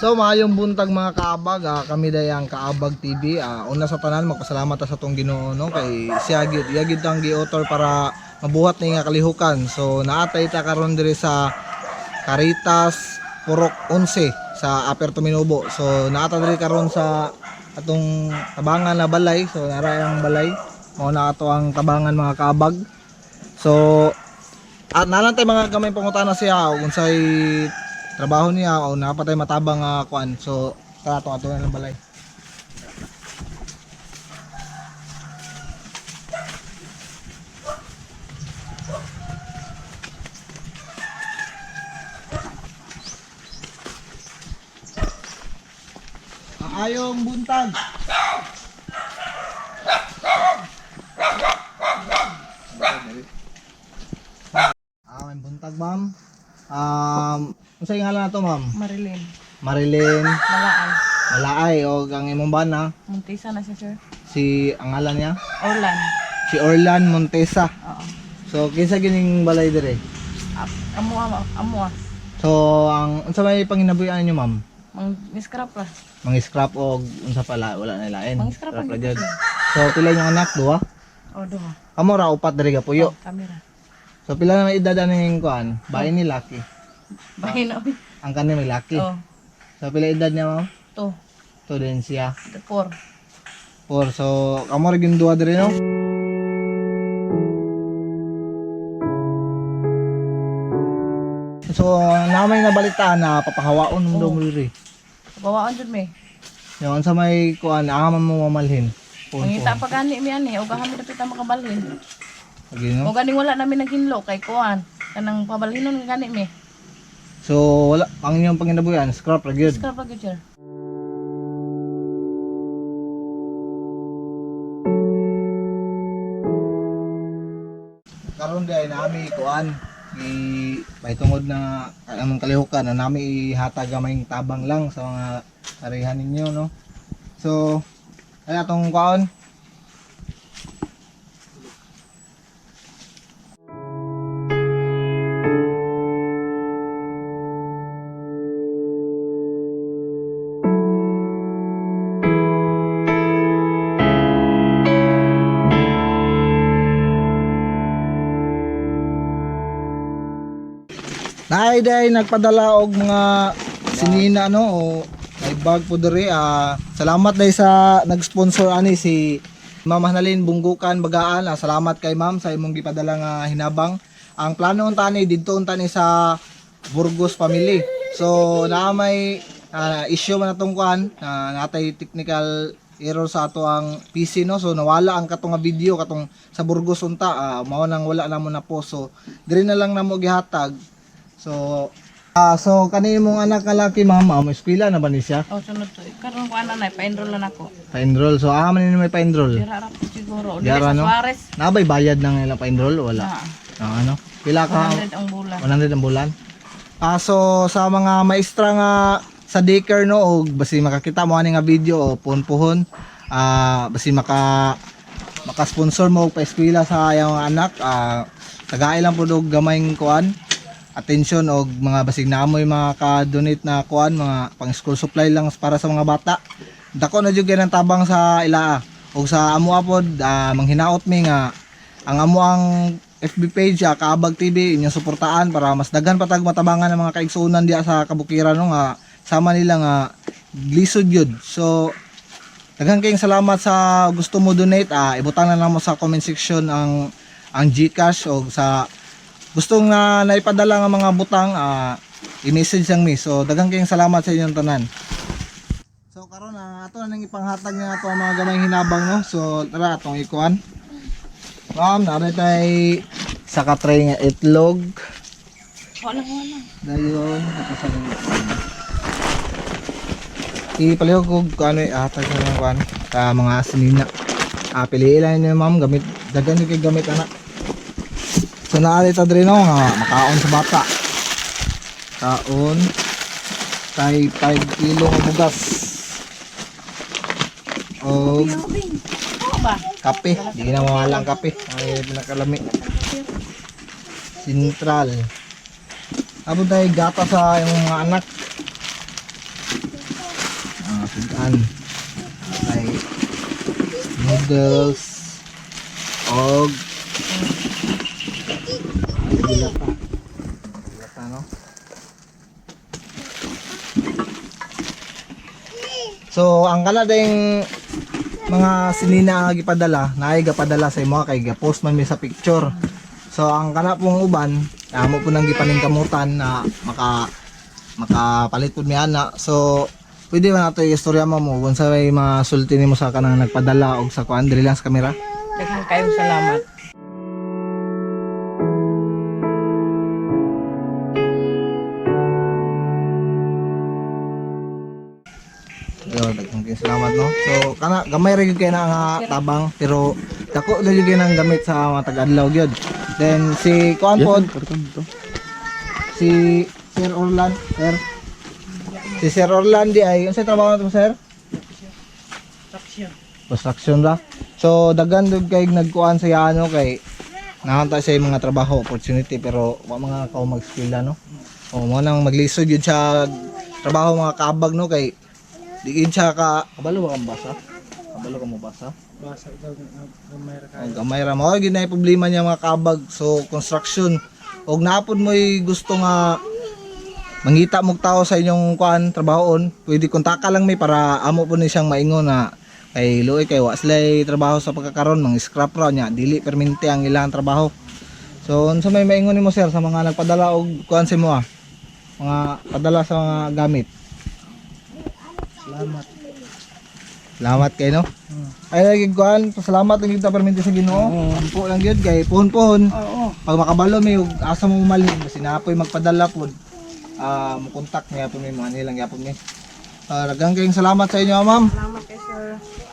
So maayong buntag mga kaabag, kami dayang Kaabag TV. Una sa tanan magpasalamat sa tong Ginoo no kay siya gyud ang gi-author para mabuhat ni nga kalihukan. So naatay ta karon diri sa Caritas Purok 11 sa Upper Tuminubo. So naata diri karon sa atong tabangan na balay. So naray ang balay mao na ato ang tabangan mga kaabag. So at nalantay mga gamay pangutana siya unsay trabaho niya o napatay matabang kuan. So tara ato na lang balay. Ayong buntag. May buntag ma'am. Unsay ngalan nato ma'am? Marilyn. Marilyn Malaay. Malaay o ang imong bana Montesa na siya, sir. si ang ngalan niya Orlan. si Orlan Montesa. Oo. So kinsa gining balay dire? Amo. So ang unsa may panginabuhian niyo ma'am? Mang miskrap ra. Mga scrap o unsa pala wala na lain. Mga scrap Scrap ang ra gid, gyud. sir. So pila yung anak duha? O duha. Amo ra upat diri ga puyo. Kamera. So pila na may edad aning kuan? Bahay ni laki. Bahin na. Ang kani may laki. Oh. So pila edad niya ma'am? To. To din siya. The 4. 4. So amo ra gyud duha diri no? So namay nabalitaan na papahawaon mo daw mo diri. Bawaan jud me. Yung sa may kuan ama mo mamalhin. Mangita pa gani mi ani o gahami dapat ta makabalhin. Lagi no? O gani wala namin naghinlo kay kuan. Kanang pabalhinon gani mi. So wala ang inyong panginabuhian scrap ra gyud. Miskrap ra gyud, sir. Karon day nami kuan may tungod na ang kalihukan na nami ihatag gamay tabang lang sa mga parehan ninyo no. So ay atong kuan Day nagpadala og mga sinina no o may bag po diri. Salamat day sa nag-sponsor ani si Ma'am Hanalin Bunggukan Bagaan. Salamat kay ma'am sa imong gipadala nga hinabang. Ang plano unta ni didto unta ni sa Burgos family. So naa may issue man atong kuan natay technical error sa ato ang PC no. So nawala ang katong nga video katong sa Burgos unta mao nang wala na mo na po. So diri na lang namo gihatag. So kani mong anak nga laki ma'am, mo eskwela na ba ni siya? O sunod to. Karon ko ana na pa-enroll na nako. Pa-enroll. So man ni may pa-enroll. Dira ra po siguro. Dira, Dira no? sa Suarez. Nabay bayad na nga pa-enroll wala. Ano? Pila ka? 100 ang bulan. 100 ang bulan. So sa mga maestra nga sa daycare no og basi makakita mo ani nga video o puhon-puhon basi maka-sponsor mo og pa-eskwela sa iyang anak tagaay lang pud og gamayng kuan attention og mga basig na amoy mga ka-donate na kuan mga pang school supply lang para sa mga bata. Dako na jud ang tabang sa ilaa og sa amo pod manghinaot mi nga ang amo ang FB page Kaabag TV inyong suportaan para mas daghan patag matabangan ng mga kaigsuonan diya sa kabukiran no nga sama nila nga lisod yun. So daghan kayong salamat sa gusto mo donate ibutang na lang mo sa comment section ang GCash o sa gustong naipadala nga mga butang i-message lang mi. So daghang kayong salamat sa inyong tanan. So karon ato na nang ipanghatag nga ato ang mga gamay hinabang no. So tara atong ikuan. Ma'am, naray tay sa katray nga itlog. Wala. Dayon kapasalan. Ipalihog ko ano hatag sa kuan sa mga sinina. Piliin lang niyo ma'am gamit daghan kay gamit anak. So naari ta diri no nga makaon sa bata. Kaon tay 5 kilo nga bugas. O ba? kape, di na mawala ang kape. Ay pinakalami. Sentral. Abo tayo gata sa yung mga anak. sudan ay noodles og dilata no. So ang kana ding mga sinina nga gipadala naay gapadala sa imo kay ga-post man mi sa picture. So ang kana pong uban amo po nang gipaningkamutan na makapalit pud mi ana. So pwede man nato istorya mo kung sa may masulti nimo sa kanang nagpadala og sa kuan diri lang sa kamera. Daghang kayong salamat. Yo, daghang salamat no. So kana gamay ra gyud kay na nga tabang pero dako na gyud kay nang gamit sa mga taga-adlaw gyud. Then si kuan pod si Sir Orlan, sir. Si Sir Orlan di ay unsa trabaho nato sir? Construction ra. So daghan dug kay nagkuan sa ano kay nakanta sa mga trabaho opportunity pero wa mga kao mag-skilla no. O mo nang maglisod yun sa trabaho mga kabag no kay di gid siya ka kabalo ba kang basa? Kabalo ka mo basa? Basa daw gamay ra mo gid na problema niya mga kabag. So construction og naapod mo'y gusto nga mangita mong tao sa inyong kuan trabahon, pwede kontaka lang may para amo po ni siyang maingon na kay luoy kay wa sila'y trabaho sa pagkakaroon mga scrap raw niya dili permente ang ilang trabaho. So unsa may maingon nimo sir sa mga nagpadala og kuan sa imo mga padala sa mga gamit? Salamat kay no. Ay lagi kuan pasalamat lang gyud ta permente sa Ginoo. Ampo lang gyud kay puhon-puhon. Pag makabalo may ug asa mo malin kasi naapoy magpadala pod mo contact niya po may mga nilang yapon ni. Daghang kayong salamat sa inyo ma'am. Salamat kay sir.